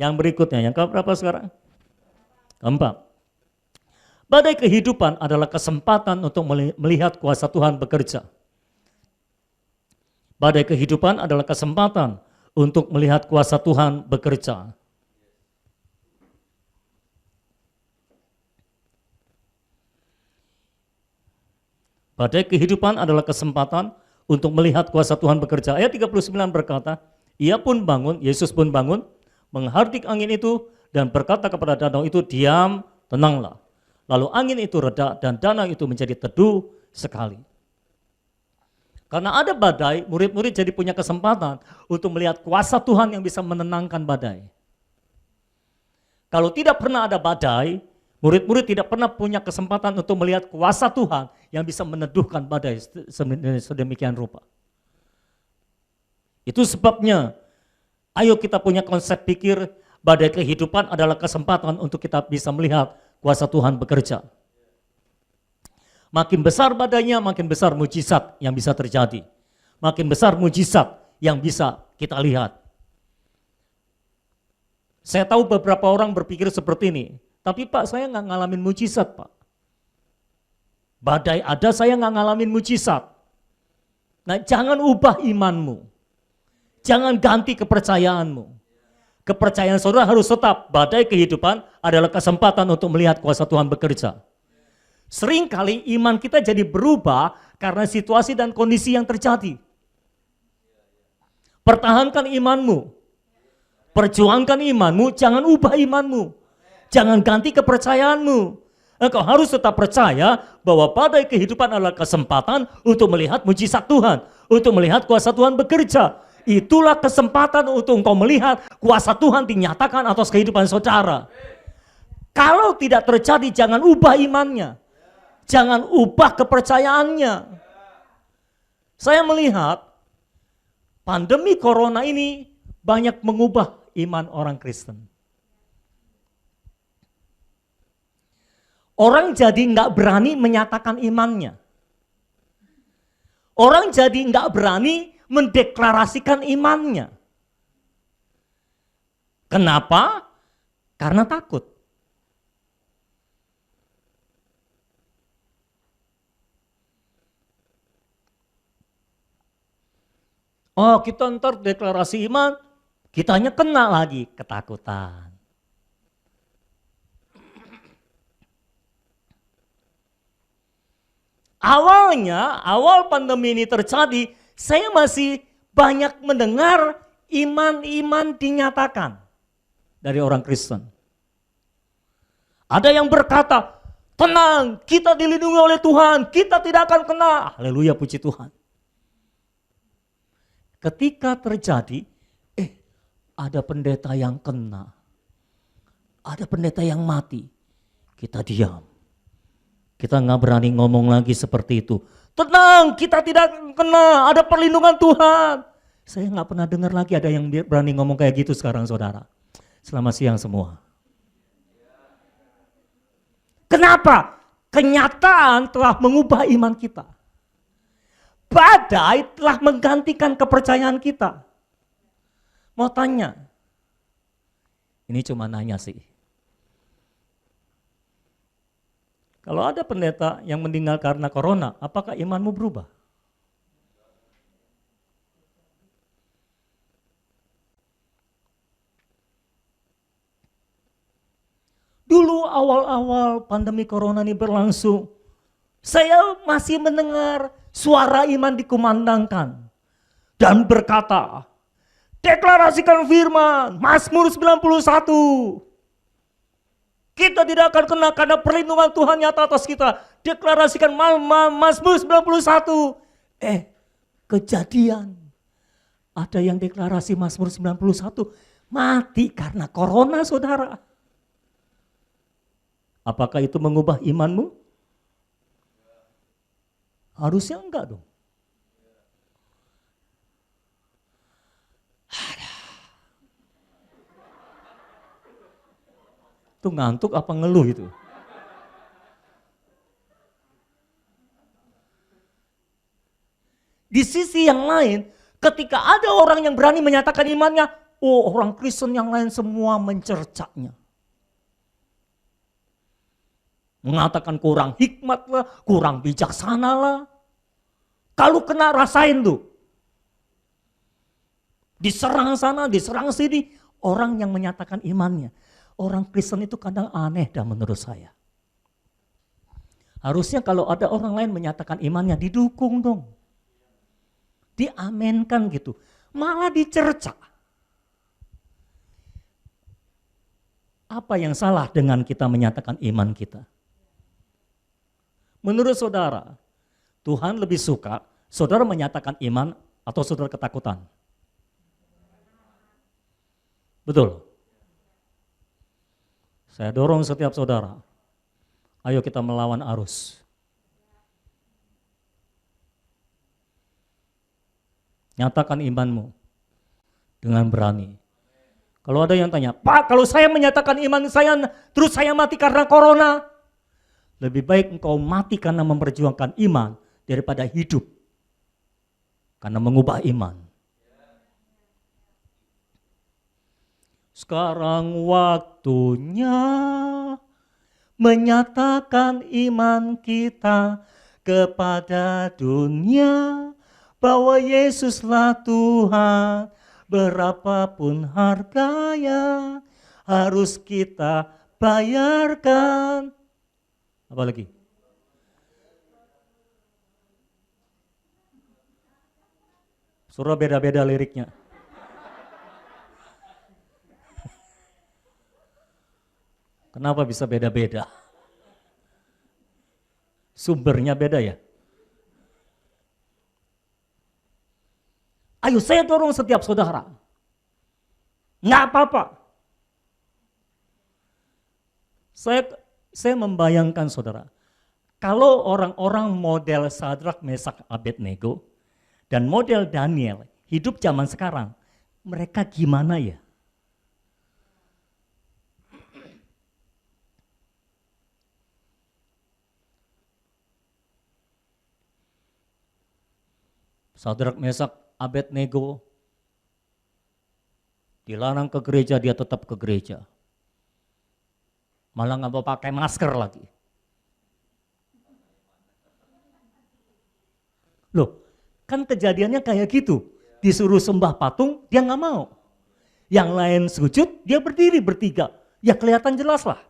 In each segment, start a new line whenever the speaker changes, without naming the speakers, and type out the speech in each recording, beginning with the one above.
Yang berikutnya, yang keberapa sekarang? Keempat. Badai kehidupan adalah kesempatan untuk melihat kuasa Tuhan bekerja. Badai kehidupan adalah kesempatan untuk melihat kuasa Tuhan bekerja. Badai kehidupan adalah kesempatan untuk melihat kuasa Tuhan bekerja. Ayat 39 berkata, ia pun bangun, Yesus pun bangun, menghardik angin itu dan berkata kepada danau itu, diam, tenanglah. Lalu angin itu reda dan danau itu menjadi teduh sekali. Karena ada badai, murid-murid jadi punya kesempatan untuk melihat kuasa Tuhan yang bisa menenangkan badai. Kalau tidak pernah ada badai, murid-murid tidak pernah punya kesempatan untuk melihat kuasa Tuhan yang bisa meneduhkan badai sedemikian rupa. Itu sebabnya, ayo kita punya konsep pikir badai kehidupan adalah kesempatan untuk kita bisa melihat kuasa Tuhan bekerja. Makin besar badainya, makin besar mujizat yang bisa terjadi. Makin besar mujizat yang bisa kita lihat. Saya tahu beberapa orang berpikir seperti ini, tapi Pak, saya nggak ngalamin mujizat, Pak. Badai ada, saya nggak ngalamin mujizat. Nah, jangan ubah imanmu. Jangan ganti kepercayaanmu. Kepercayaan saudara harus tetap, badai kehidupan adalah kesempatan untuk melihat kuasa Tuhan bekerja. Seringkali iman kita jadi berubah karena situasi dan kondisi yang terjadi. Pertahankan imanmu. Perjuangkan imanmu, jangan ubah imanmu. Jangan ganti kepercayaanmu. Engkau harus tetap percaya bahwa badai kehidupan adalah kesempatan untuk melihat mujizat Tuhan. Untuk melihat kuasa Tuhan bekerja. Itulah kesempatan untuk engkau melihat kuasa Tuhan dinyatakan atas kehidupan saudara. Kalau tidak terjadi, jangan ubah imannya. Jangan ubah kepercayaannya. Saya melihat pandemi corona ini banyak mengubah iman orang Kristen. Orang jadi nggak berani menyatakan imannya. Orang jadi nggak berani mendeklarasikan imannya. Kenapa? Karena takut. Oh, kita ntar deklarasi iman, kitanya kena lagi ketakutan. Awal pandemi ini terjadi, saya masih banyak mendengar iman-iman dinyatakan dari orang Kristen. Ada yang berkata, tenang, kita dilindungi oleh Tuhan, kita tidak akan kena. Haleluya, puji Tuhan. Ketika terjadi, ada pendeta yang kena, ada pendeta yang mati, kita diam. Kita nggak berani ngomong lagi seperti itu. Tenang, kita tidak kena, ada perlindungan Tuhan. Saya nggak pernah dengar lagi ada yang berani ngomong kayak gitu sekarang, saudara. Selamat siang semua. Kenapa? Kenyataan telah mengubah iman kita. Badai telah menggantikan kepercayaan kita. Mau tanya, ini cuma nanya sih. Kalau ada pendeta yang meninggal karena corona, apakah imanmu berubah? Dulu awal-awal pandemi corona ini berlangsung, saya masih mendengar suara iman dikumandangkan dan berkata, deklarasikan firman, Mazmur 91. Kita tidak akan kena karena perlindungan Tuhan nyata atas kita. Deklarasikan Mazmur 91. Kejadian. Ada yang deklarasi Mazmur 91 mati karena corona, saudara. Apakah itu mengubah imanmu? Harusnya enggak dong. Itu ngantuk apa ngeluh itu? Di sisi yang lain, ketika ada orang yang berani menyatakan imannya, Oh, orang Kristen yang lain semua mencercanya. Mengatakan kurang hikmat lah, kurang bijaksana lah. Kalau kena rasain tuh. Diserang sana, diserang sini. Orang yang menyatakan imannya. Orang Kristen itu kadang aneh dah menurut saya. Harusnya kalau ada orang lain menyatakan imannya, didukung dong. Diamenkan gitu. Malah dicerca. Apa yang salah dengan kita menyatakan iman kita? Menurut saudara, Tuhan lebih suka saudara menyatakan iman atau saudara ketakutan? Betul. Saya dorong setiap saudara, ayo kita melawan arus. Nyatakan imanmu dengan berani. Kalau ada yang tanya, Pak, kalau saya menyatakan iman saya, terus saya mati karena corona. Lebih baik engkau mati karena memperjuangkan iman daripada hidup karena mengubah iman. Sekarang waktunya menyatakan iman kita kepada dunia bahwa Yesuslah Tuhan, berapapun harganya harus kita bayarkan. Apa lagi? Surah beda-beda liriknya. Kenapa bisa beda-beda? Sumbernya beda ya? Ayo saya dorong setiap saudara. Nggak apa-apa. Saya membayangkan saudara, kalau orang-orang model Sadrak, Mesak, Abednego dan model Daniel hidup zaman sekarang, mereka gimana ya? Sadrak, Mesak, Abednego dilarang ke gereja, dia tetap ke gereja. Malah nggak mau pakai masker lagi. Loh, kan kejadiannya kayak gitu. Disuruh sembah patung, dia nggak mau. Yang lain sujud, dia berdiri bertiga. Ya kelihatan jelas lah.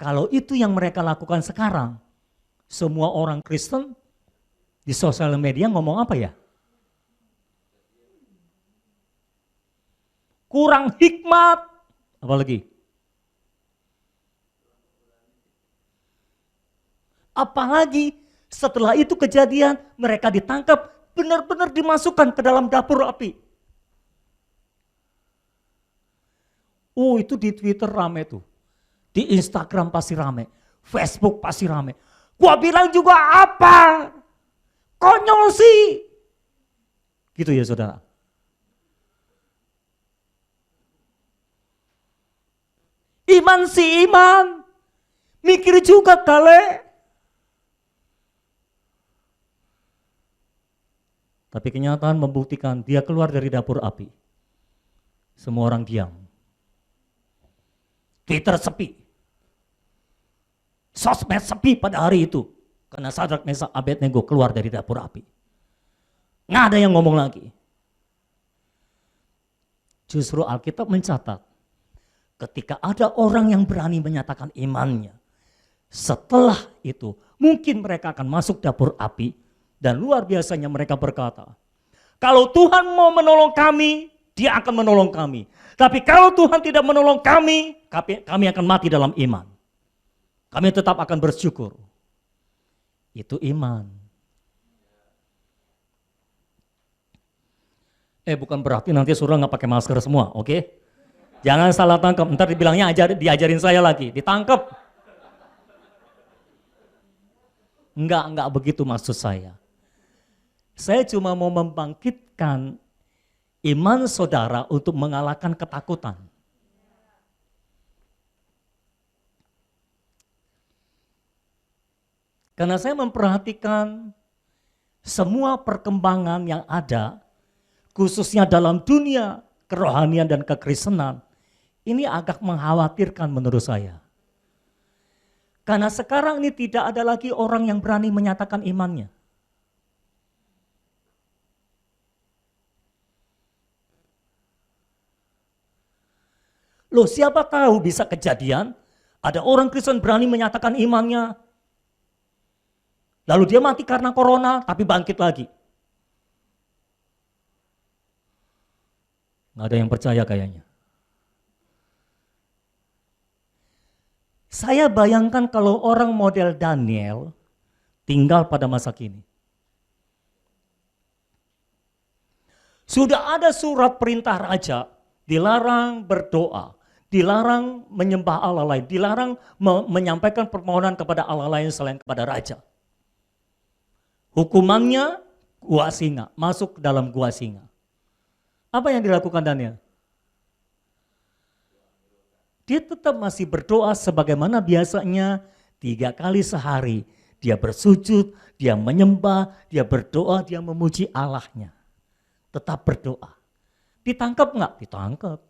Kalau itu yang mereka lakukan sekarang, semua orang Kristen di sosial media ngomong apa ya? Kurang hikmat. Apalagi? Apalagi setelah itu kejadian, mereka ditangkap, benar-benar dimasukkan ke dalam dapur api. Oh, itu di Twitter rame tuh. Di Instagram pasti rame. Facebook pasti rame. Gua bilang juga apa? Konyol sih. Gitu ya saudara. Iman sih iman. Mikir juga kali. Tapi kenyataan membuktikan dia keluar dari dapur api. Semua orang diam. Twitter sepi. Sosmed sepi pada hari itu. Karena Sadrak, Mesak, Abednego keluar dari dapur api. Nggak ada yang ngomong lagi. Justru Alkitab mencatat, ketika ada orang yang berani menyatakan imannya, setelah itu mungkin mereka akan masuk dapur api, dan luar biasanya mereka berkata, kalau Tuhan mau menolong kami, dia akan menolong kami. Tapi kalau Tuhan tidak menolong kami, kami akan mati dalam iman. Kami tetap akan bersyukur. Itu iman. Bukan berarti nanti surah nggak pakai masker semua, oke? Jangan salah tangkap, ntar dibilangnya diajarin saya lagi, ditangkap. Enggak begitu maksud saya. Saya cuma mau membangkitkan iman saudara untuk mengalahkan ketakutan. Karena saya memperhatikan semua perkembangan yang ada, khususnya dalam dunia kerohanian dan kekristenan, ini agak mengkhawatirkan menurut saya. Karena sekarang ini tidak ada lagi orang yang berani menyatakan imannya. Loh, siapa tahu bisa kejadian ada orang Kristen berani menyatakan imannya, lalu dia mati karena corona tapi bangkit lagi. Nggak ada yang percaya kayaknya. Saya bayangkan kalau orang model Daniel tinggal pada masa kini. Sudah ada surat perintah raja, dilarang berdoa, dilarang menyembah Allah lain, dilarang menyampaikan permohonan kepada Allah lain selain kepada raja. Hukumannya gua singa, masuk ke dalam gua singa. Apa yang dilakukan Daniel? Dia tetap masih berdoa sebagaimana biasanya 3 kali sehari. Dia bersujud, dia menyembah, dia berdoa, dia memuji Allahnya. Tetap berdoa. Ditangkap nggak? Ditangkap.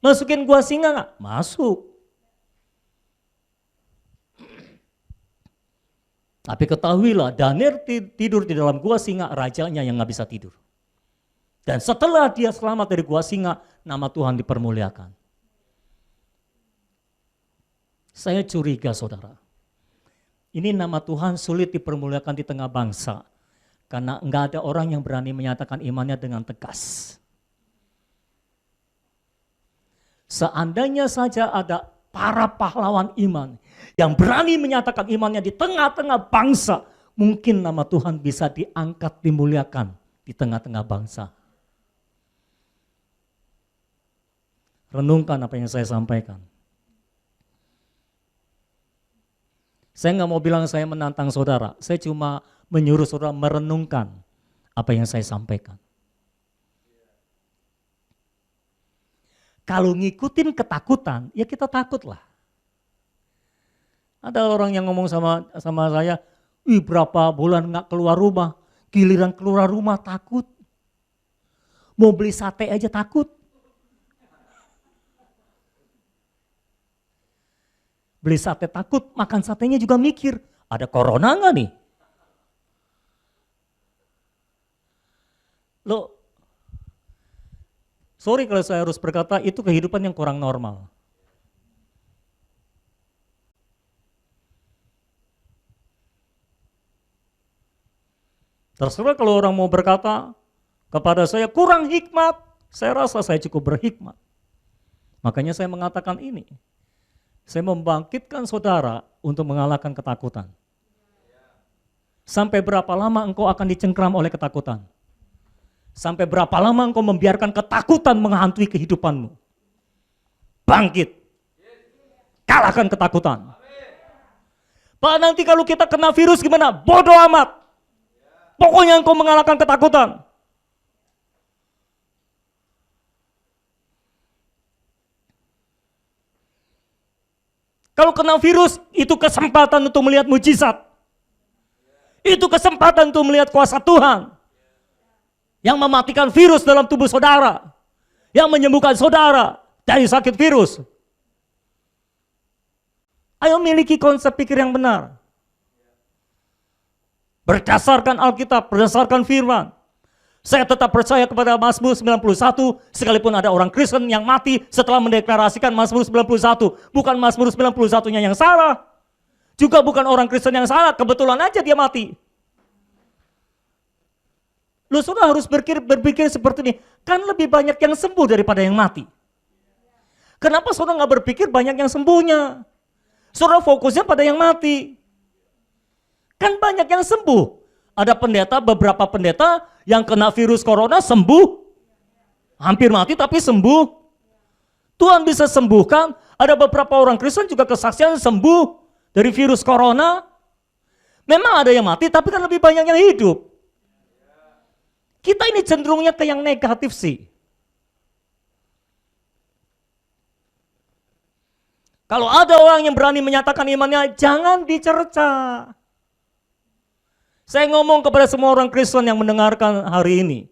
Masukin gua singa nggak? Masuk. Tapi ketahuilah, Daniel tidur di dalam gua singa, rajanya yang nggak bisa tidur. Dan setelah dia selamat dari gua singa, nama Tuhan dipermuliakan. Saya curiga saudara, ini nama Tuhan sulit dipermuliakan di tengah bangsa, karena enggak ada orang yang berani menyatakan imannya dengan tegas. Seandainya saja ada para pahlawan iman yang berani menyatakan imannya di tengah-tengah bangsa, mungkin nama Tuhan bisa diangkat, dimuliakan di tengah-tengah bangsa. Renungkan apa yang saya sampaikan. Saya nggak mau bilang saya menantang saudara, saya cuma menyuruh saudara merenungkan apa yang saya sampaikan. Kalau ngikutin ketakutan, ya kita takutlah. Ada orang yang ngomong sama saya, berapa bulan nggak keluar rumah, giliran keluar rumah takut. Mau beli sate aja takut. Beli sate takut, makan satenya juga mikir, ada corona nggak nih? Loh, sorry kalau saya harus berkata, itu kehidupan yang kurang normal. Terserah kalau orang mau berkata kepada saya kurang hikmat, saya rasa saya cukup berhikmat. Makanya saya mengatakan ini. Saya membangkitkan saudara untuk mengalahkan ketakutan. Sampai berapa lama engkau akan dicengkram oleh ketakutan? Sampai berapa lama engkau membiarkan ketakutan menghantui kehidupanmu? Bangkit. Kalahkan ketakutan. Pak, nanti kalau kita kena virus gimana? Bodoh amat. Pokoknya engkau mengalahkan ketakutan. Kalau kena virus, itu kesempatan untuk melihat mujizat. Itu kesempatan untuk melihat kuasa Tuhan. Yang mematikan virus dalam tubuh saudara. Yang menyembuhkan saudara dari sakit virus. Ayo miliki konsep pikir yang benar. Berdasarkan Alkitab, berdasarkan firman. Saya tetap percaya kepada Mazmur 91, sekalipun ada orang Kristen yang mati setelah mendeklarasikan Mazmur 91. Bukan Mazmur 91-nya yang salah. Juga bukan orang Kristen yang salah, kebetulan aja dia mati. Lu sudah harus berpikir seperti ini, kan lebih banyak yang sembuh daripada yang mati. Kenapa saudara nggak berpikir banyak yang sembuhnya? Saudara fokusnya pada yang mati. Kan banyak yang sembuh. Ada beberapa pendeta yang kena virus corona sembuh. Hampir mati tapi sembuh. Tuhan bisa sembuhkan. Ada beberapa orang Kristen juga kesaksian sembuh dari virus corona. Memang ada yang mati tapi kan lebih banyak yang hidup. Kita ini cenderungnya ke yang negatif sih. Kalau ada orang yang berani menyatakan imannya, jangan dicerca. Saya ngomong kepada semua orang Kristen yang mendengarkan hari ini.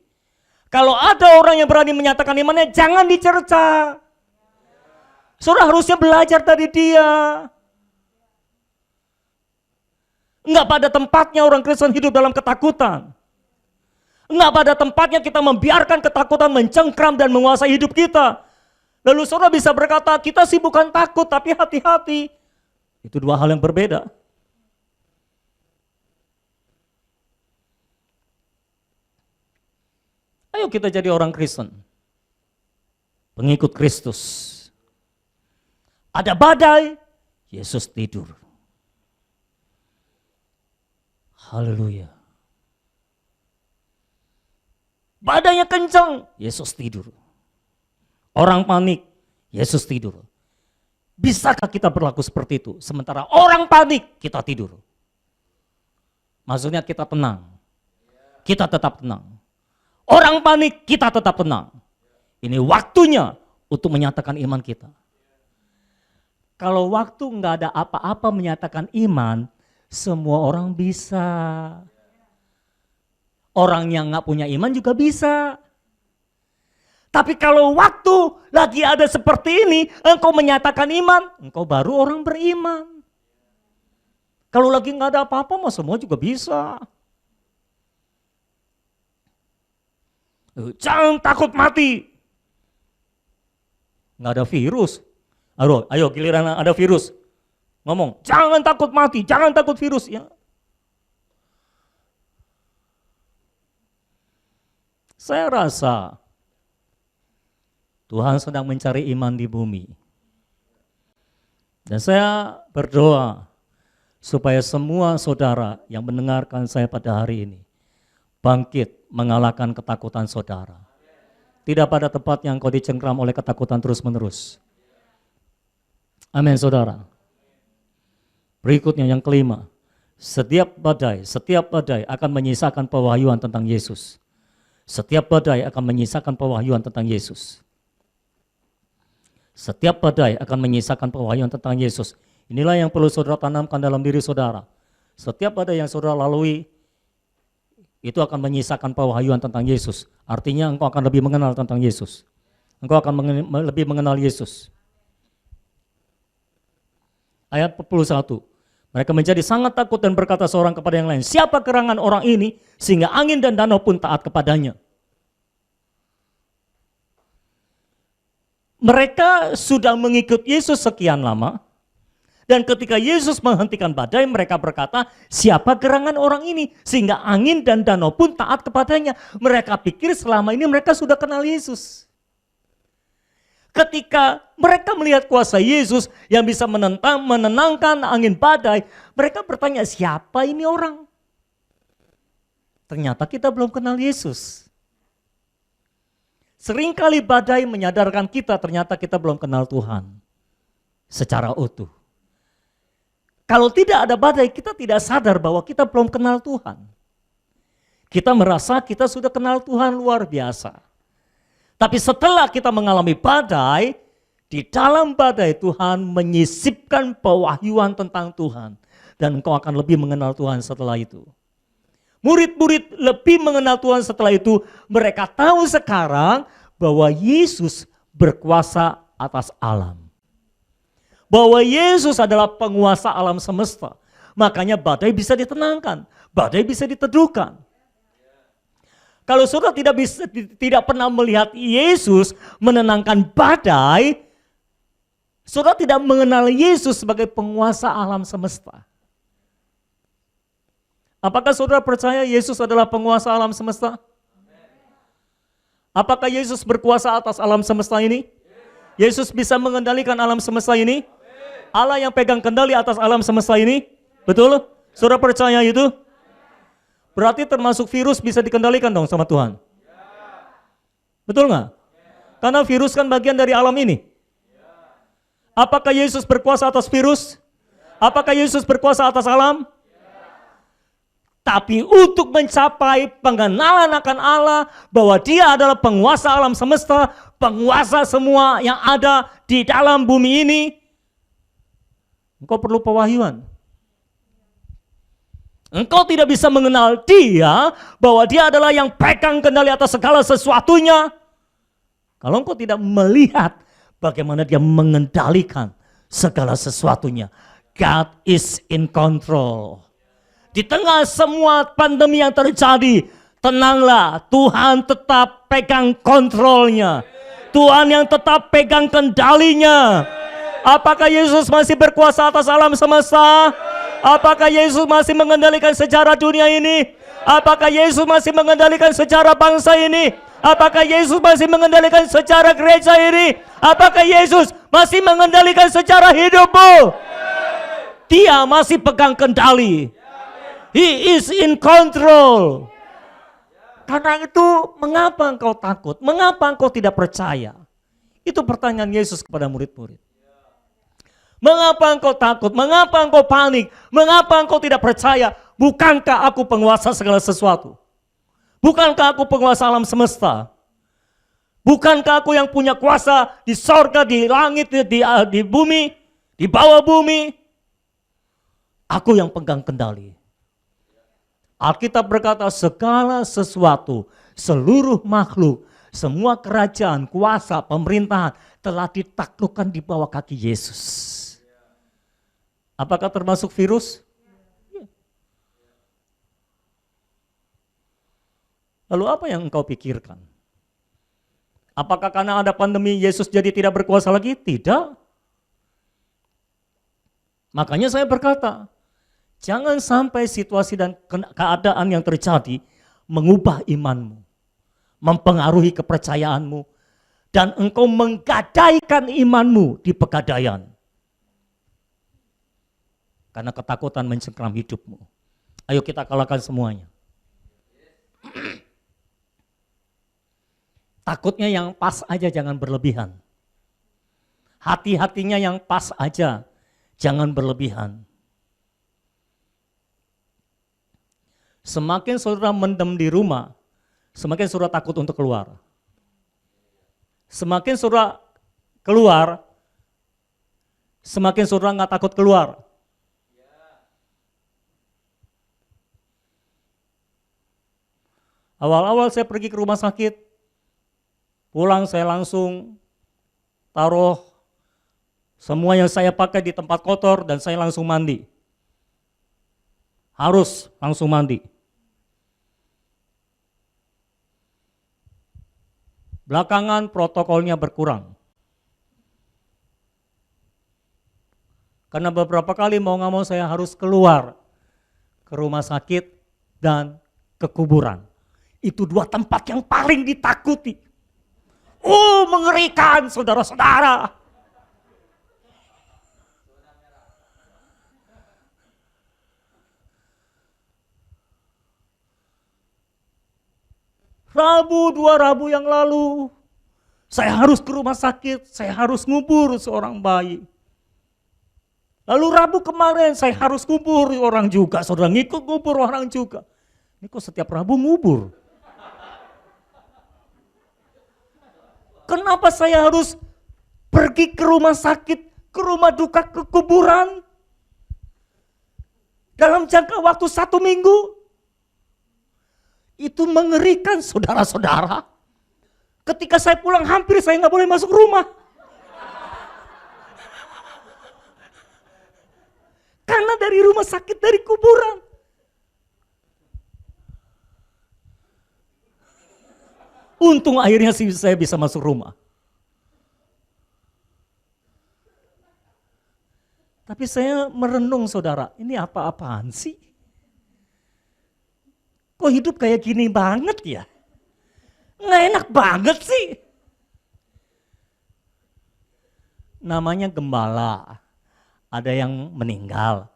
Kalau ada orang yang berani menyatakan imannya, jangan dicerca. Saudara harusnya belajar dari dia. Enggak pada tempatnya orang Kristen hidup dalam ketakutan. Enggak pada tempatnya kita membiarkan ketakutan mencengkram dan menguasai hidup kita. Lalu saudara bisa berkata, kita sih bukan takut, tapi hati-hati. Itu dua hal yang berbeda. Ayo kita jadi orang Kristen. Pengikut Kristus. Ada badai, Yesus tidur. Haleluya. Badainya kencang, Yesus tidur. Orang panik, Yesus tidur. Bisakah kita berlaku seperti itu? Sementara orang panik, kita tidur. Maksudnya kita tenang. Kita tetap tenang. Orang panik, kita tetap tenang. Ini waktunya untuk menyatakan iman kita. Kalau waktu nggak ada apa-apa menyatakan iman, semua orang bisa. Orang yang nggak punya iman juga bisa. Tapi kalau waktu lagi ada seperti ini, engkau menyatakan iman, engkau baru orang beriman. Kalau lagi nggak ada apa-apa, mah semua juga bisa. Jangan takut mati. Nggak ada virus. Ayo giliran ada virus. Ngomong, jangan takut mati, jangan takut virus. Ya. Saya rasa Tuhan sedang mencari iman di bumi. Dan saya berdoa supaya semua saudara yang mendengarkan saya pada hari ini bangkit mengalahkan ketakutan saudara. Tidak pada tempat yang kau dicengkram oleh ketakutan terus-menerus. Amin saudara. Berikutnya yang kelima. Setiap badai akan menyisakan pewahyuan tentang Yesus. Setiap badai akan menyisakan pewahyuan tentang Yesus. Setiap badai akan menyisakan pewahyuan tentang Yesus. Inilah yang perlu saudara tanamkan dalam diri saudara. Setiap badai yang saudara lalui, itu akan menyisakan pewahyuan tentang Yesus. Artinya engkau akan lebih mengenal tentang Yesus. Engkau akan lebih mengenal Yesus. Ayat 41. Mereka menjadi sangat takut dan berkata seorang kepada yang lain, siapa gerangan orang ini sehingga angin dan danau pun taat kepadanya. Mereka sudah mengikut Yesus sekian lama, dan ketika Yesus menghentikan badai, mereka berkata, siapa gerangan orang ini sehingga angin dan danau pun taat kepadanya. Mereka pikir selama ini mereka sudah kenal Yesus. Ketika mereka melihat kuasa Yesus yang bisa menenangkan angin badai, mereka bertanya, siapa ini orang? Ternyata kita belum kenal Yesus. Seringkali badai menyadarkan kita ternyata kita belum kenal Tuhan secara utuh. Kalau tidak ada badai, kita tidak sadar bahwa kita belum kenal Tuhan. Kita merasa kita sudah kenal Tuhan luar biasa. Tapi setelah kita mengalami badai, di dalam badai Tuhan menyisipkan pewahyuan tentang Tuhan. Dan engkau akan lebih mengenal Tuhan setelah itu. Murid-murid lebih mengenal Tuhan setelah itu. Mereka tahu sekarang bahwa Yesus berkuasa atas alam. Bahwa Yesus adalah penguasa alam semesta. Makanya badai bisa ditenangkan, badai bisa diteduhkan. Kalau saudara tidak pernah melihat Yesus menenangkan badai, saudara tidak mengenal Yesus sebagai penguasa alam semesta. Apakah saudara percaya Yesus adalah penguasa alam semesta? Apakah Yesus berkuasa atas alam semesta ini? Yesus bisa mengendalikan alam semesta ini? Allah yang pegang kendali atas alam semesta ini? Betul? Saudara percaya itu? Berarti termasuk virus bisa dikendalikan dong sama Tuhan. Betul nggak? Karena virus kan bagian dari alam ini. Apakah Yesus berkuasa atas virus? Apakah Yesus berkuasa atas alam? Tapi untuk mencapai pengenalan akan Allah, bahwa dia adalah penguasa alam semesta, penguasa semua yang ada di dalam bumi ini, engkau perlu pewahyuan. Engkau tidak bisa mengenal dia, bahwa dia adalah yang pegang kendali atas segala sesuatunya, kalau engkau tidak melihat bagaimana dia mengendalikan segala sesuatunya. God is in control. Di tengah semua pandemi yang terjadi, tenanglah, Tuhan tetap pegang kontrolnya. Tuhan yang tetap pegang kendalinya. Apakah Yesus masih berkuasa atas alam semesta? Apakah Yesus masih mengendalikan sejarah dunia ini? Apakah Yesus masih mengendalikan sejarah bangsa ini? Apakah Yesus masih mengendalikan sejarah gereja ini? Apakah Yesus masih mengendalikan sejarah hidupmu? Dia masih pegang kendali. He is in control. Karena itu, mengapa engkau takut? Mengapa engkau tidak percaya? Itu pertanyaan Yesus kepada murid-murid. Mengapa engkau takut? Mengapa engkau panik? Mengapa engkau tidak percaya? Bukankah aku penguasa segala sesuatu? Bukankah aku penguasa alam semesta? Bukankah aku yang punya kuasa di sorga, di langit, di bumi, di bawah bumi? Aku yang pegang kendali. Alkitab berkata segala sesuatu, seluruh makhluk, semua kerajaan, kuasa, pemerintahan telah ditaklukkan di bawah kaki Yesus. Apakah termasuk virus? Lalu apa yang engkau pikirkan? Apakah karena ada pandemi Yesus jadi tidak berkuasa lagi? Tidak. Makanya saya berkata, jangan sampai situasi dan keadaan yang terjadi mengubah imanmu, mempengaruhi kepercayaanmu, dan engkau menggadaikan imanmu di pegadaian. Karena ketakutan mencengkram hidupmu. Ayo kita kalahkan semuanya. Takutnya yang pas aja, jangan berlebihan. Hati-hatinya yang pas aja, jangan berlebihan. Semakin saudara mendem di rumah, semakin saudara takut untuk keluar. Semakin saudara keluar, semakin saudara nggak takut keluar. Awal-awal saya pergi ke rumah sakit, pulang saya langsung taruh semua yang saya pakai di tempat kotor dan saya langsung mandi. Harus langsung mandi. Belakangan protokolnya berkurang. Karena beberapa kali mau nggak mau saya harus keluar ke rumah sakit dan ke kuburan. Itu dua tempat yang paling ditakuti. Oh, mengerikan saudara-saudara. Dua Rabu yang lalu, saya harus ke rumah sakit, saya harus ngubur seorang bayi. Lalu Rabu kemarin saya harus ngubur orang juga, saudara ngikut ngubur orang juga. Ini kok setiap Rabu ngubur? Kenapa saya harus pergi ke rumah sakit, ke rumah duka, ke kuburan? Dalam jangka waktu 1 minggu? Itu mengerikan saudara-saudara. Ketika saya pulang hampir saya nggak boleh masuk rumah. Karena dari rumah sakit, dari kuburan. Untung akhirnya saya bisa masuk rumah. Tapi saya merenung saudara, ini apa-apaan sih? Kok hidup kayak gini banget ya? Nggak enak banget sih. Namanya gembala, ada yang meninggal.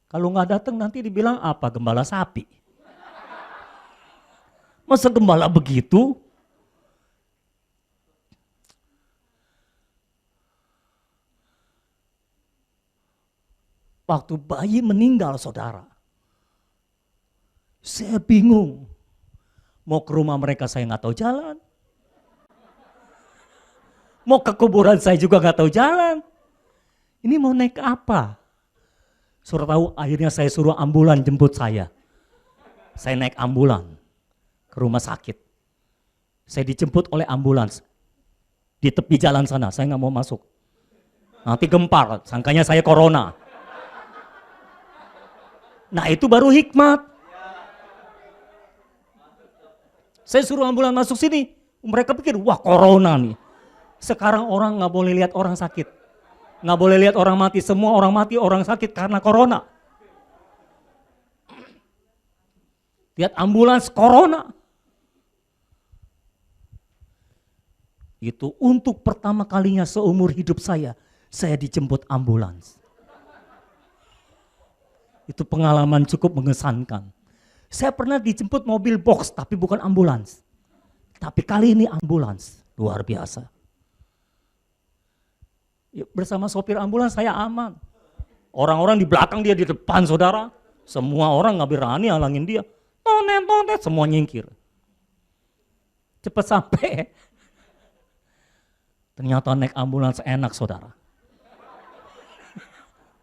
Kalau nggak datang nanti dibilang apa? Gembala sapi. Masa gembala begitu? Waktu bayi meninggal saudara, saya bingung. Mau ke rumah mereka saya nggak tahu jalan. Mau ke kuburan saya juga nggak tahu jalan. Ini mau naik apa? Saudara tahu akhirnya saya suruh ambulan jemput saya. Saya naik ambulan ke rumah sakit. Saya dijemput oleh ambulans di tepi jalan sana, saya nggak mau masuk. Nanti gempar, sangkanya saya corona. Nah itu baru hikmat. Saya suruh ambulan masuk sini, mereka pikir wah corona nih. Sekarang orang nggak boleh lihat orang sakit, nggak boleh lihat orang mati, semua orang mati orang sakit karena corona. Lihat ambulans corona. Itu untuk pertama kalinya seumur hidup saya dijemput ambulans. Itu pengalaman cukup mengesankan. Saya pernah dijemput mobil box tapi bukan ambulans. Tapi kali ini ambulans, luar biasa. Ya, bersama sopir ambulans saya aman. Orang-orang di belakang dia, di depan saudara. Semua orang nggak berani halangin dia. Tonet, semua nyingkir. Cepat sampai. Ternyata naik ambulans enak saudara.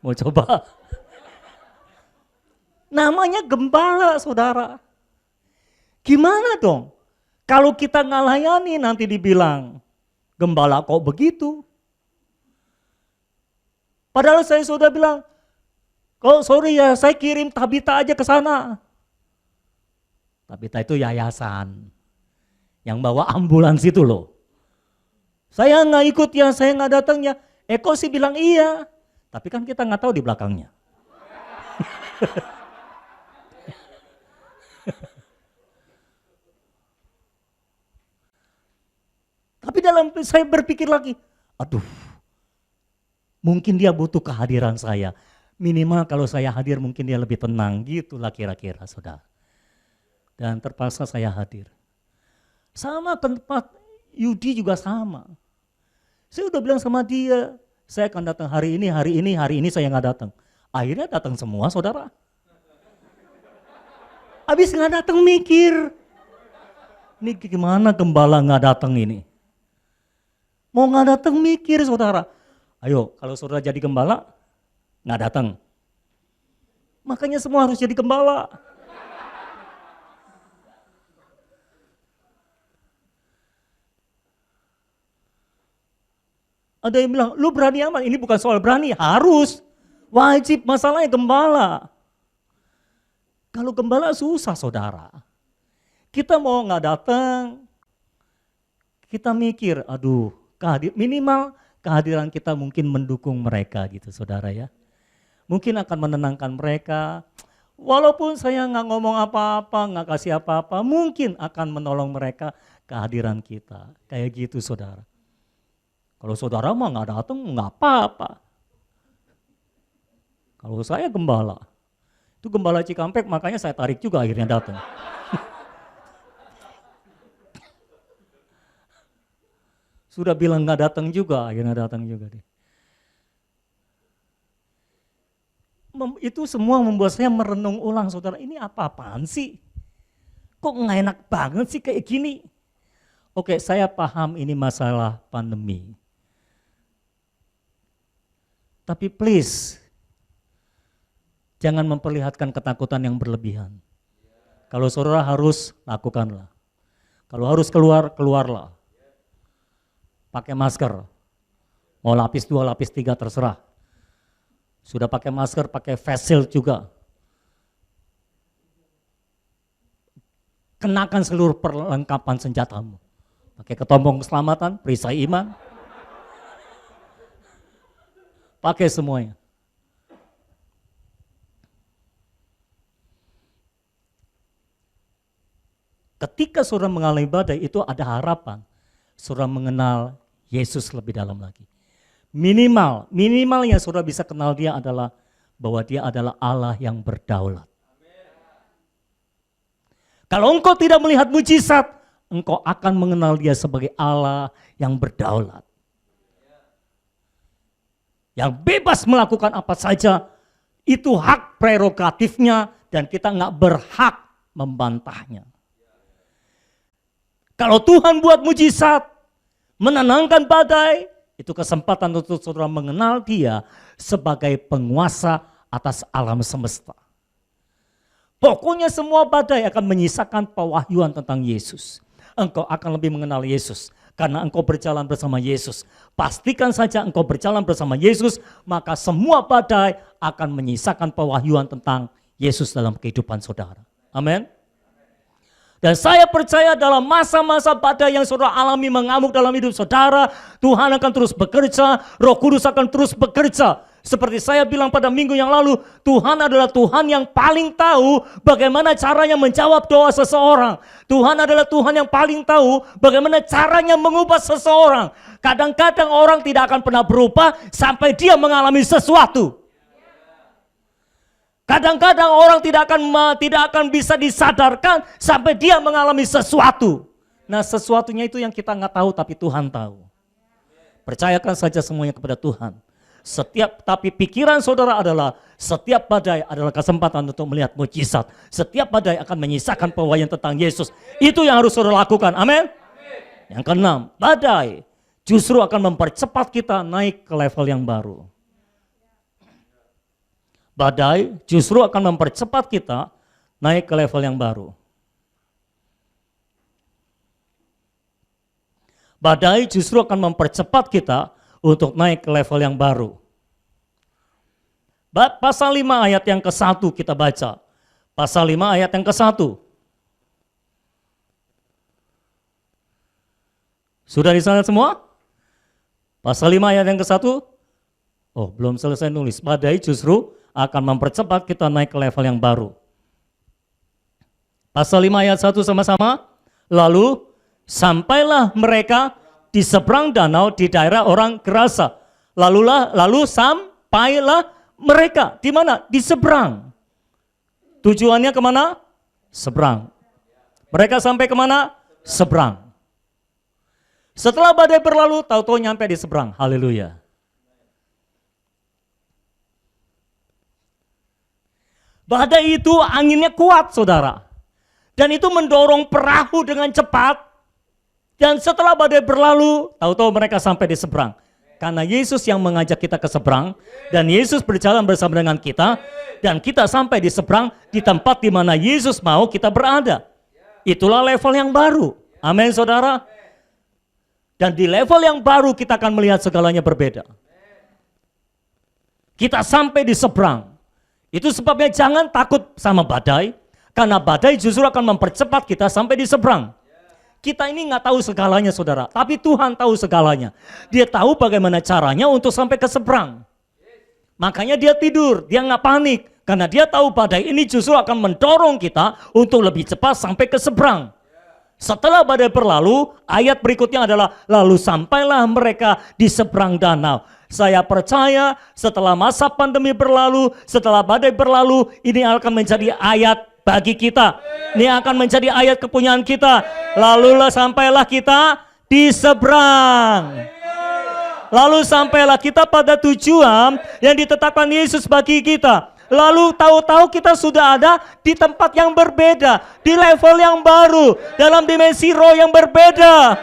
Mau coba? Namanya gembala saudara. Gimana dong? Kalau kita nggak layani nanti dibilang, gembala kok begitu? Padahal saya sudah bilang, kok sorry ya saya kirim Tabita aja ke sana. Tabita itu yayasan yang bawa ambulans itu loh. Saya nggak ikut ya, saya nggak datang ya. Eko sih bilang iya, tapi kan kita nggak tahu di belakangnya. Tapi dalam saya berpikir lagi, aduh, mungkin dia butuh kehadiran saya. Minimal kalau saya hadir mungkin dia lebih tenang, gitulah kira-kira saudara. Dan terpaksa saya hadir. Sama ke tempat Yudi juga sama. Saya udah bilang sama dia, saya akan datang hari ini saya nggak datang. Akhirnya datang semua saudara. Habis nggak datang mikir, ini gimana gembala nggak datang ini? Mau nggak datang mikir saudara. Ayo kalau saudara jadi gembala, nggak datang. Makanya semua harus jadi gembala. Ada yang bilang, lu berani amat, ini bukan soal berani, harus. Wajib, masalahnya gembala. Kalau gembala susah saudara. Kita mau nggak datang, kita mikir, aduh, minimal kehadiran kita mungkin mendukung mereka gitu saudara ya. Mungkin akan menenangkan mereka, walaupun saya nggak ngomong apa-apa, nggak kasih apa-apa, mungkin akan menolong mereka kehadiran kita. Kayak gitu saudara. Kalau saudara mah nggak datang nggak apa-apa. Kalau saya gembala, itu gembala Cikampek makanya saya tarik juga akhirnya datang. Sudah bilang nggak datang juga, akhirnya datang juga deh. Itu semua membuat saya merenung ulang saudara, ini apa-apaan sih? Kok nggak enak banget sih kayak gini? Oke, saya paham ini masalah pandemi. Tapi please, jangan memperlihatkan ketakutan yang berlebihan. Kalau saudara harus, lakukanlah. Kalau harus keluar, keluarlah. Pakai masker. Mau lapis 2, lapis 3 terserah. Sudah pakai masker, pakai face shield juga. Kenakan seluruh perlengkapan senjatamu. Pakai ketombong keselamatan, perisai iman. Pakai semuanya. Ketika saudara mengalami badai itu ada harapan. Saudara mengenal Yesus lebih dalam lagi. Minimal yang saudara bisa kenal dia adalah bahwa dia adalah Allah yang berdaulat. Kalau engkau tidak melihat mujizat, engkau akan mengenal dia sebagai Allah yang berdaulat. Yang bebas melakukan apa saja, itu hak prerogatifnya dan kita nggak berhak membantahnya. Kalau Tuhan buat mujizat, menenangkan badai, itu kesempatan untuk saudara mengenal dia sebagai penguasa atas alam semesta. Pokoknya semua badai akan menyisakan pewahyuan tentang Yesus. Engkau akan lebih mengenal Yesus karena engkau berjalan bersama Yesus. Pastikan saja engkau berjalan bersama Yesus, maka semua badai akan menyisakan pewahyuan tentang Yesus dalam kehidupan saudara. Amin. Dan saya percaya dalam masa-masa badai yang saudara alami mengamuk dalam hidup saudara, Tuhan akan terus bekerja, Roh Kudus akan terus bekerja. Seperti saya bilang pada minggu yang lalu, Tuhan adalah Tuhan yang paling tahu bagaimana caranya menjawab doa seseorang. Tuhan adalah Tuhan yang paling tahu bagaimana caranya mengubah seseorang. Kadang-kadang orang tidak akan pernah berubah sampai dia mengalami sesuatu. Kadang-kadang orang tidak akan bisa disadarkan sampai dia mengalami sesuatu. Nah, sesuatunya itu yang kita nggak tahu tapi Tuhan tahu. Percayakan saja semuanya kepada Tuhan. Tapi pikiran saudara adalah setiap badai adalah kesempatan untuk melihat mujizat. Setiap badai akan menyisakan pewahyuan tentang Yesus. Itu yang harus saudara lakukan. Amin. Yang keenam, badai justru akan mempercepat kita naik ke level yang baru. Badai justru akan mempercepat kita naik ke level yang baru. Badai justru akan mempercepat kita untuk naik ke level yang baru. Pasal 5 ayat yang ke-1 kita baca. Pasal 5 ayat yang ke-1. Sudah di sana semua? Pasal 5 ayat yang ke-1. Oh, belum selesai nulis. Badai justru akan mempercepat kita naik ke level yang baru. Pasal 5 ayat 1 sama-sama. Lalu sampailah mereka di seberang danau di daerah orang Gerasa. Lalu sampailah mereka di mana? Di seberang. Tujuannya kemana? Seberang. Mereka sampai kemana? Seberang. Setelah badai berlalu, tahu-tahu nyampe di seberang. Haleluya. Badai itu anginnya kuat, saudara. Dan itu mendorong perahu dengan cepat. Dan setelah badai berlalu, tahu-tahu mereka sampai di seberang. Karena Yesus yang mengajak kita ke seberang, dan Yesus berjalan bersama dengan kita, dan kita sampai di seberang, di tempat di mana Yesus mau kita berada. Itulah level yang baru. Amin, saudara. Dan di level yang baru kita akan melihat segalanya berbeda. Kita sampai di seberang. Itu sebabnya jangan takut sama badai, karena badai justru akan mempercepat kita sampai di seberang. Kita ini nggak tahu segalanya, saudara, tapi Tuhan tahu segalanya. Dia tahu bagaimana caranya untuk sampai ke seberang. Makanya dia tidur, dia nggak panik, karena dia tahu badai ini justru akan mendorong kita untuk lebih cepat sampai ke seberang. Setelah badai berlalu, ayat berikutnya adalah lalu sampailah mereka di seberang danau. Saya percaya setelah masa pandemi berlalu, setelah badai berlalu, ini akan menjadi ayat bagi kita. Ini akan menjadi ayat kepunyaan kita. Lalu sampailah kita di seberang. Lalu sampailah kita pada tujuan yang ditetapkan Yesus bagi kita. Lalu tahu-tahu kita sudah ada di tempat yang berbeda, di level yang baru, dalam dimensi roh yang berbeda.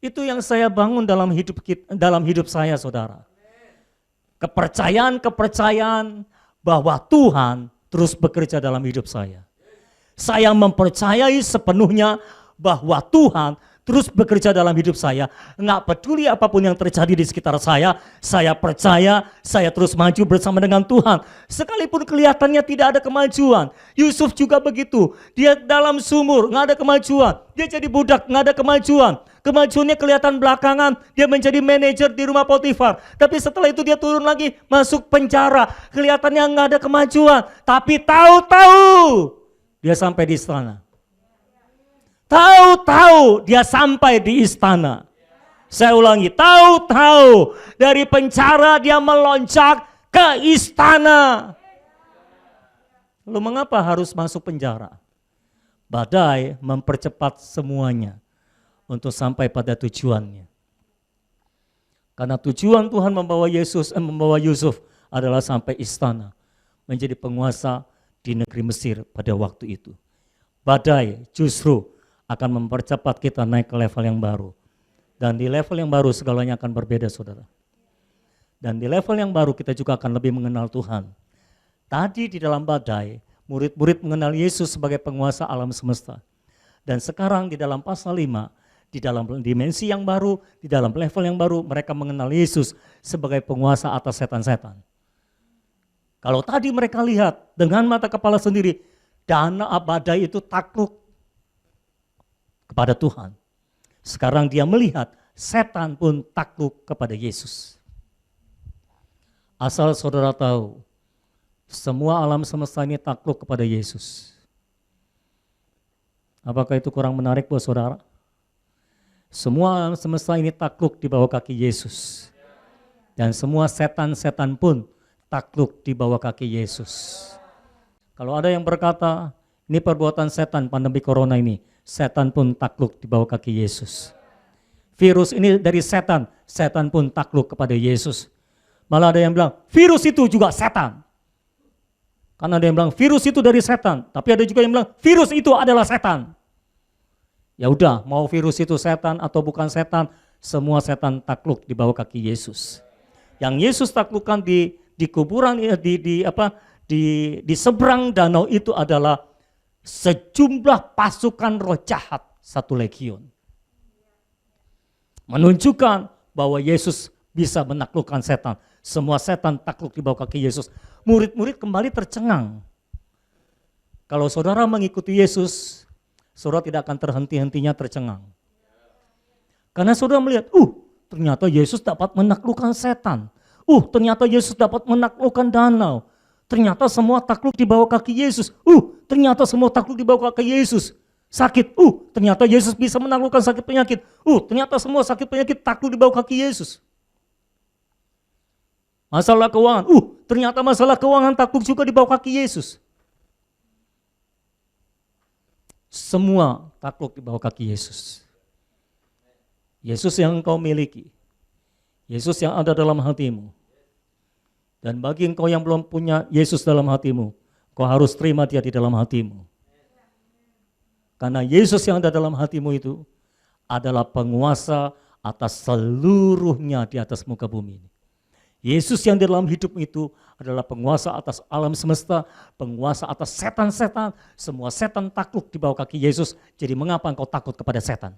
Itu yang saya bangun dalam hidup saya, saudara. Kepercayaan bahwa Tuhan terus bekerja dalam hidup saya. Saya mempercayai sepenuhnya bahwa Tuhan terus bekerja dalam hidup saya. Nggak peduli apapun yang terjadi di sekitar saya percaya saya terus maju bersama dengan Tuhan. Sekalipun kelihatannya tidak ada kemajuan. Yusuf juga begitu. Dia dalam sumur, nggak ada kemajuan. Dia jadi budak, nggak ada kemajuan. Kemajuannya kelihatan belakangan, dia menjadi manajer di rumah Potifar. Tapi setelah itu dia turun lagi, masuk penjara. Kelihatannya nggak ada kemajuan. Tapi tahu-tahu dia sampai di istana. Tahu-tahu dia sampai di istana. Saya ulangi, tahu-tahu dari penjara dia melonjak ke istana. Lalu mengapa harus masuk penjara? Badai mempercepat semuanya untuk sampai pada tujuannya. Karena tujuan Tuhan membawa Yusuf adalah sampai istana, menjadi penguasa di negeri Mesir pada waktu itu. Badai justru akan mempercepat kita naik ke level yang baru. Dan di level yang baru segalanya akan berbeda, saudara. Dan di level yang baru kita juga akan lebih mengenal Tuhan. Tadi di dalam badai, murid-murid mengenal Yesus sebagai penguasa alam semesta. Dan sekarang di dalam pasal 5, di dalam dimensi yang baru, di dalam level yang baru, mereka mengenal Yesus sebagai penguasa atas setan-setan. Kalau tadi mereka lihat dengan mata kepala sendiri, danau badai itu takluk kepada Tuhan. Sekarang dia melihat setan pun takluk kepada Yesus. Asal saudara tahu, semua alam semesta ini takluk kepada Yesus. Apakah itu kurang menarik buat saudara? Semua alam semesta ini takluk di bawah kaki Yesus. Dan semua setan-setan pun takluk di bawah kaki Yesus. Kalau ada yang berkata, ini perbuatan setan pandemi corona ini, setan pun takluk di bawah kaki Yesus. Virus ini dari setan, setan pun takluk kepada Yesus. Malah ada yang bilang, virus itu juga setan. Karena ada yang bilang, virus itu dari setan. Tapi ada juga yang bilang, virus itu adalah setan. Ya udah, mau virus itu setan atau bukan setan, semua setan takluk di bawah kaki Yesus. Yang Yesus taklukkan di kuburan, di seberang danau itu adalah sejumlah pasukan roh jahat, 1 legion. Menunjukkan bahwa Yesus bisa menaklukkan setan. Semua setan takluk di bawah kaki Yesus. Murid-murid kembali tercengang. Kalau saudara mengikuti Yesus, saudara tidak akan terhenti-hentinya tercengang. Karena saudara melihat, ternyata Yesus dapat menaklukkan setan. Ternyata Yesus dapat menaklukkan danau. Ternyata semua takluk di bawah kaki Yesus. Ternyata semua takluk di bawah kaki Yesus. Sakit, ternyata Yesus bisa menaklukkan sakit penyakit. Ternyata semua sakit penyakit takluk di bawah kaki Yesus. Masalah keuangan, ternyata masalah keuangan takluk juga di bawah kaki Yesus. Semua takluk di bawah kaki Yesus. Yesus yang engkau miliki. Yesus yang ada dalam hatimu. Dan bagi engkau yang belum punya Yesus dalam hatimu, kau harus terima dia di dalam hatimu. Karena Yesus yang ada dalam hatimu itu adalah penguasa atas seluruhnya di atas muka bumi ini. Yesus yang di dalam hidup itu adalah penguasa atas alam semesta, penguasa atas setan-setan, semua setan takluk di bawah kaki Yesus. Jadi mengapa engkau takut kepada setan?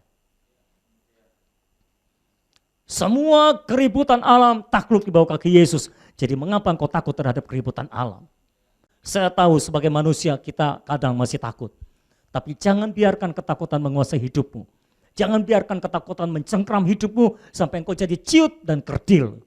Semua keributan alam takluk di bawah kaki Yesus. Jadi mengapa engkau takut terhadap keributan alam? Saya tahu sebagai manusia kita kadang masih takut. Tapi jangan biarkan ketakutan menguasai hidupmu. Jangan biarkan ketakutan mencengkram hidupmu sampai engkau jadi ciut dan kerdil.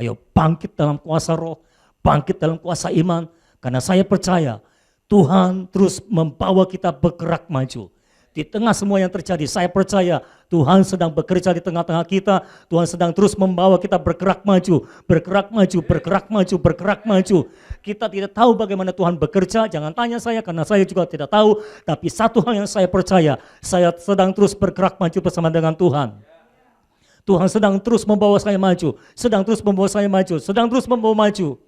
Ayo bangkit dalam kuasa roh, bangkit dalam kuasa iman. Karena saya percaya Tuhan terus membawa kita bergerak maju. Di tengah semua yang terjadi, saya percaya Tuhan sedang bekerja di tengah-tengah kita. Tuhan sedang terus membawa kita bergerak maju, bergerak maju, bergerak maju, bergerak maju. Kita tidak tahu bagaimana Tuhan bekerja, jangan tanya saya karena saya juga tidak tahu. Tapi satu hal yang saya percaya, saya sedang terus bergerak maju bersama dengan Tuhan. Tuhan sedang terus membawa saya maju, sedang terus membawa saya maju, sedang terus membawa maju.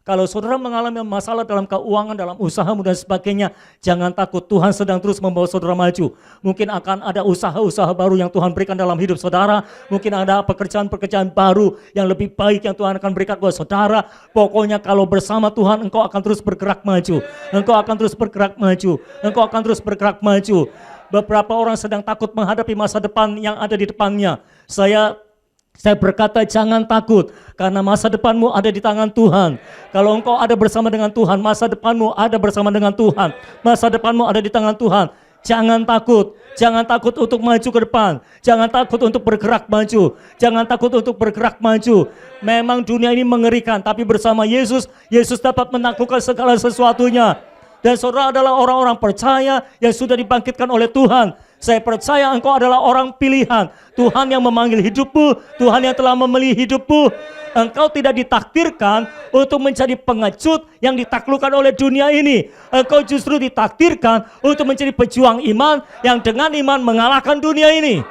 Kalau saudara mengalami masalah dalam keuangan, dalam usahamu dan sebagainya, jangan takut, Tuhan sedang terus membawa saudara maju. Mungkin akan ada usaha-usaha baru yang Tuhan berikan dalam hidup saudara, mungkin ada pekerjaan-pekerjaan baru yang lebih baik yang Tuhan akan berikan buat saudara. Pokoknya kalau bersama Tuhan, engkau akan terus bergerak maju, engkau akan terus bergerak maju, engkau akan terus bergerak maju. Beberapa orang sedang takut menghadapi masa depan yang ada di depannya. Saya berkata jangan takut, karena masa depanmu ada di tangan Tuhan. Kalau engkau ada bersama dengan Tuhan, masa depanmu ada bersama dengan Tuhan. Masa depanmu ada di tangan Tuhan. Jangan takut untuk maju ke depan. Jangan takut untuk bergerak maju. Jangan takut untuk bergerak maju. Memang dunia ini mengerikan, tapi bersama Yesus, Yesus dapat menaklukkan segala sesuatunya. Dan saudara adalah orang-orang percaya yang sudah dibangkitkan oleh Tuhan. Saya percaya engkau adalah orang pilihan. Tuhan yang memanggil hidupmu, Tuhan yang telah memilih hidupmu. Engkau tidak ditakdirkan untuk menjadi pengecut yang ditaklukkan oleh dunia ini. Engkau justru ditakdirkan untuk menjadi pejuang iman yang dengan iman mengalahkan dunia ini.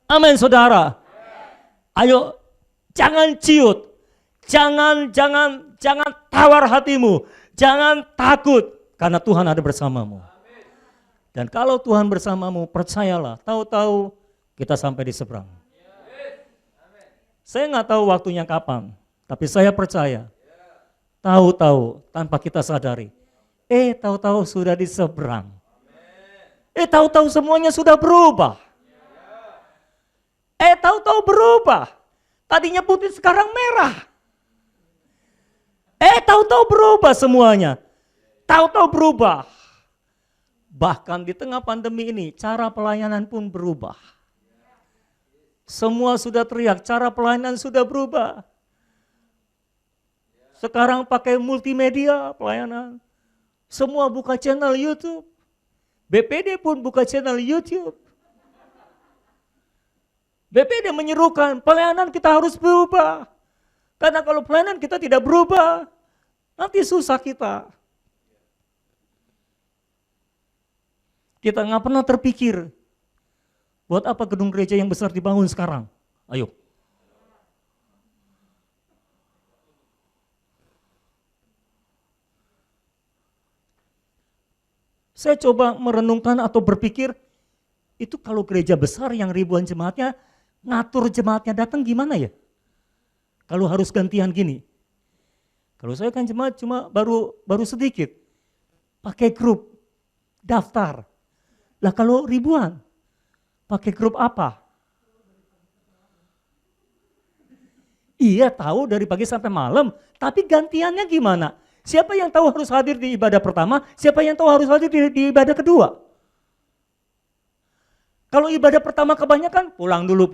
Amin saudara. Ayo jangan ciut. Jangan tawar hatimu. Jangan takut, karena Tuhan ada bersamamu. Dan kalau Tuhan bersamamu, percayalah, tahu-tahu kita sampai di seberang. Saya nggak tahu waktunya kapan, tapi saya percaya, tahu-tahu tanpa kita sadari, tahu-tahu sudah di seberang. Tahu-tahu semuanya sudah berubah. Tahu-tahu berubah. Tadinya putih sekarang merah. Tahu-tahu berubah semuanya. Tahu-tahu berubah. Bahkan di tengah pandemi ini, cara pelayanan pun berubah. Semua sudah teriak, cara pelayanan sudah berubah. Sekarang pakai multimedia pelayanan. Semua buka channel YouTube. BPD pun buka channel YouTube. BPD menyerukan, pelayanan kita harus berubah. Karena kalau pelayanan kita tidak berubah, nanti susah kita. Kita nggak pernah terpikir, buat apa gedung gereja yang besar dibangun sekarang? Ayo. Saya coba merenungkan atau berpikir, itu kalau gereja besar yang ribuan jemaatnya, ngatur jemaatnya datang gimana ya? Kalau harus gantian gini. Kalau saya kan jemaat cuma baru sedikit. Pakai grup, daftar. Lah kalau ribuan, pakai grup apa? Iya tahu dari pagi sampai malam, tapi gantiannya gimana? Siapa yang tahu harus hadir di ibadah pertama, siapa yang tahu harus hadir di ibadah kedua? Kalau ibadah pertama kebanyakan, pulang dulu.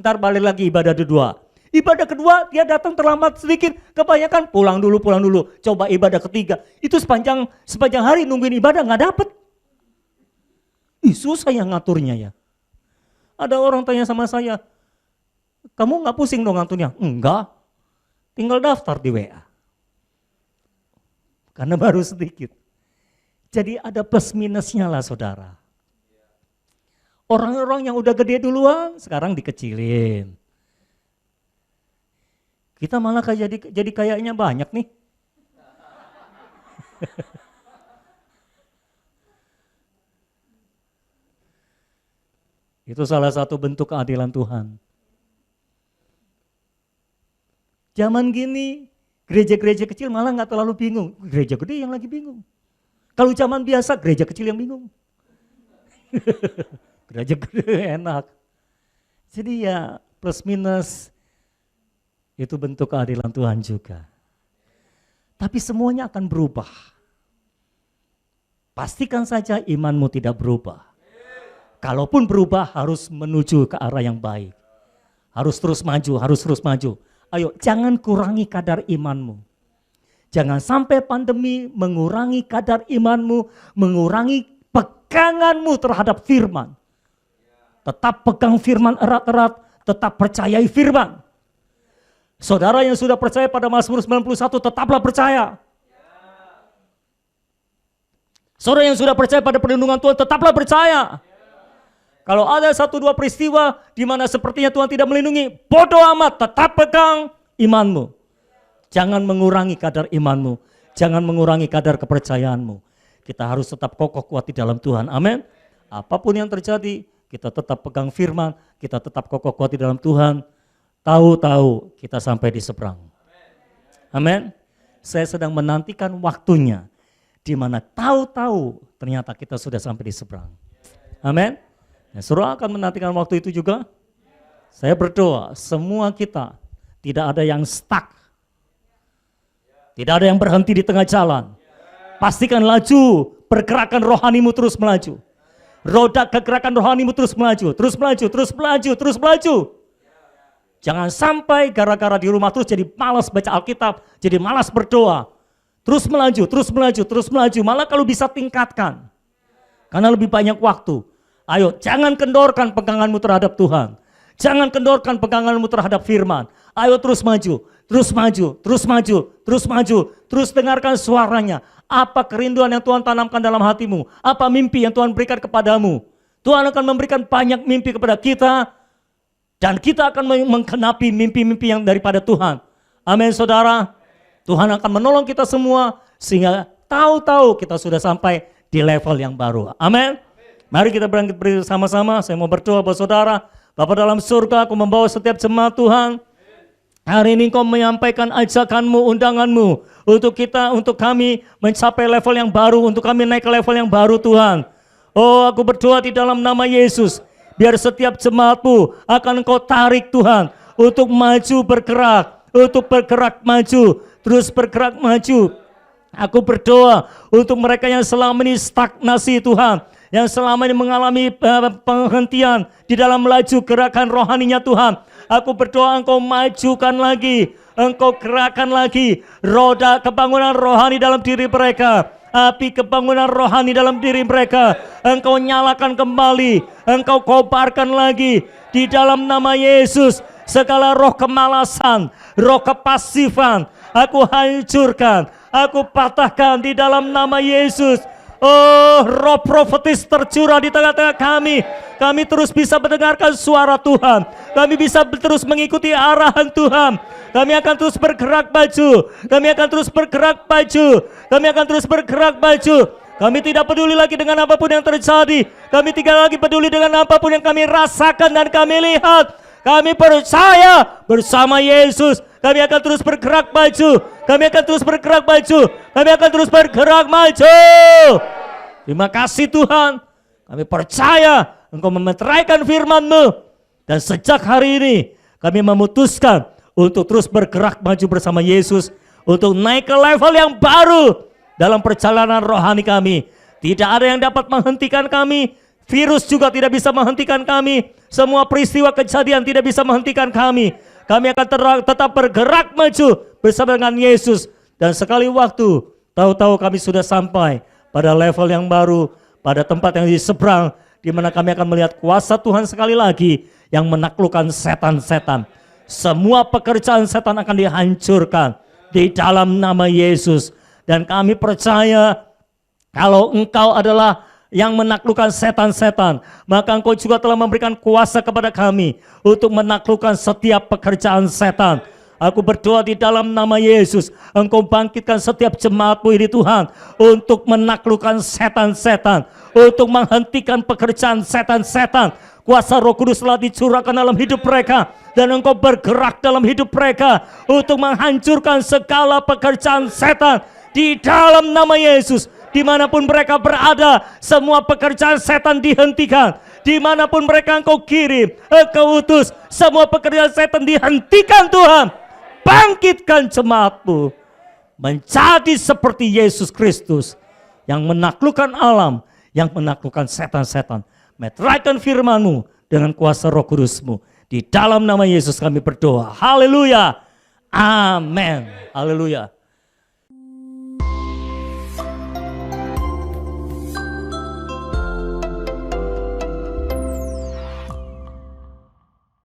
Ntar balik lagi ibadah kedua. Ibadah kedua dia datang terlambat sedikit, kebanyakan pulang dulu. Coba ibadah ketiga, itu sepanjang hari nungguin ibadah nggak dapet. Susah yang ngaturnya ya. Ada orang tanya sama saya, kamu nggak pusing dong ngaturnya? Enggak, tinggal daftar di WA. Karena baru sedikit. Jadi ada plus minusnya lah saudara. Orang-orang yang udah gede duluan sekarang dikecilin. Kita malah jadi kayaknya banyak nih. Itu salah satu bentuk keadilan Tuhan. Zaman gini, gereja-gereja kecil malah nggak terlalu bingung. Gereja gede yang lagi bingung. Kalau zaman biasa, gereja kecil yang bingung. Gereja gede enak. Jadi ya plus minus itu bentuk keadilan Tuhan juga. Tapi semuanya akan berubah. Pastikan saja imanmu tidak berubah. Kalaupun berubah harus menuju ke arah yang baik. Harus terus maju. Ayo jangan kurangi kadar imanmu. Jangan sampai pandemi mengurangi kadar imanmu, mengurangi peganganmu terhadap firman. Tetap pegang firman erat-erat, tetap percayai firman. Saudara yang sudah percaya pada Mazmur 91, tetaplah percaya. Saudara yang sudah percaya pada perlindungan Tuhan, tetaplah percaya. Kalau ada 1-2 peristiwa di mana sepertinya Tuhan tidak melindungi, bodoh amat, tetap pegang imanmu. Jangan mengurangi kadar imanmu, jangan mengurangi kadar kepercayaanmu. Kita harus tetap kokoh kuat di dalam Tuhan, amin. Apapun yang terjadi, kita tetap pegang firman, kita tetap kokoh kuat di dalam Tuhan. Tahu-tahu kita sampai di seberang. Amin. Saya sedang menantikan waktunya di mana tahu-tahu ternyata kita sudah sampai di seberang. Amin. Nah, Saudara akan menantikan waktu itu juga. Saya berdoa semua kita tidak ada yang stuck. Tidak ada yang berhenti di tengah jalan. Pastikan laju, pergerakan rohanimu terus melaju. Roda kegerakan rohanimu terus melaju. Jangan sampai gara-gara di rumah terus jadi malas baca Alkitab, jadi malas berdoa. Terus melaju. Malah kalau bisa tingkatkan. Karena lebih banyak waktu. Ayo jangan kendorkan peganganmu terhadap Tuhan. Jangan kendorkan peganganmu terhadap firman. Ayo terus maju. Terus dengarkan suaranya. Apa kerinduan yang Tuhan tanamkan dalam hatimu? Apa mimpi yang Tuhan berikan kepadamu? Tuhan akan memberikan banyak mimpi kepada kita. Dan kita akan menggenapi mimpi-mimpi yang daripada Tuhan. Amin saudara. Tuhan akan menolong kita semua. Sehingga tahu-tahu kita sudah sampai di level yang baru. Amin. Mari kita bangkit bersama-sama. Saya mau berdoa buat saudara. Bapa dalam surga, aku membawa setiap jemaat Tuhan. Hari ini Engkau menyampaikan ajakan-Mu, undangan-Mu untuk kita, untuk kami mencapai level yang baru, untuk kami naik ke level yang baru Tuhan. Oh, aku berdoa di dalam nama Yesus, biar setiap jemaat-Mu akan Engkau tarik Tuhan, untuk maju bergerak, untuk bergerak maju, terus bergerak maju. Aku berdoa untuk mereka yang selama ini stagnasi Tuhan, yang selama ini mengalami penghentian di dalam laju gerakan rohaninya Tuhan. Aku berdoa Engkau majukan lagi, Engkau gerakan lagi roda kebangunan rohani dalam diri mereka. Api kebangunan rohani dalam diri mereka Engkau nyalakan kembali, Engkau kobarkan lagi di dalam nama Yesus. Segala roh kemalasan, roh kepasifan, aku hancurkan, aku patahkan di dalam nama Yesus. Oh, roh profetis tercurah di tengah-tengah kami. Kami terus bisa mendengarkan suara Tuhan. Kami bisa terus mengikuti arahan Tuhan. Kami akan terus bergerak maju. Kami akan terus bergerak maju. Kami akan terus bergerak maju. Kami tidak peduli lagi dengan apapun yang terjadi. Kami tidak lagi peduli dengan apapun yang kami rasakan dan kami lihat. Kami percaya bersama Yesus. Kami akan terus bergerak maju. Kami akan terus bergerak maju. Kami akan terus bergerak maju. Terima kasih Tuhan. Kami percaya Engkau memeteraikan firman-Mu. Dan sejak hari ini kami memutuskan untuk terus bergerak maju bersama Yesus. Untuk naik ke level yang baru dalam perjalanan rohani kami. Tidak ada yang dapat menghentikan kami. Virus juga tidak bisa menghentikan kami. Semua peristiwa kejadian tidak bisa menghentikan kami. Kami akan tetap bergerak maju bersama dengan Yesus. Dan sekali waktu, tahu-tahu kami sudah sampai pada level yang baru, pada tempat yang di seberang, di mana kami akan melihat kuasa Tuhan sekali lagi yang menaklukkan setan-setan. Semua pekerjaan setan akan dihancurkan di dalam nama Yesus. Dan kami percaya kalau Engkau adalah yang menaklukkan setan-setan, maka Engkau juga telah memberikan kuasa kepada kami untuk menaklukkan setiap pekerjaan setan. Aku berdoa di dalam nama Yesus, Engkau bangkitkan setiap jemaat-Mu ini Tuhan, untuk menaklukkan setan-setan, untuk menghentikan pekerjaan setan-setan. Kuasa Roh Kudus telah dicurahkan dalam hidup mereka, dan Engkau bergerak dalam hidup mereka untuk menghancurkan segala pekerjaan setan di dalam nama Yesus. Dimanapun mereka berada, semua pekerjaan setan dihentikan. Dimanapun mereka Engkau kirim, Engkau utus, semua pekerjaan setan dihentikan Tuhan. Bangkitkan jemaat-Mu menjadi seperti Yesus Kristus, yang menaklukkan alam, yang menaklukkan setan-setan. Meteraikan firman-Mu dengan kuasa Roh Kudus-Mu. Di dalam nama Yesus kami berdoa. Haleluya. Amin. Haleluya.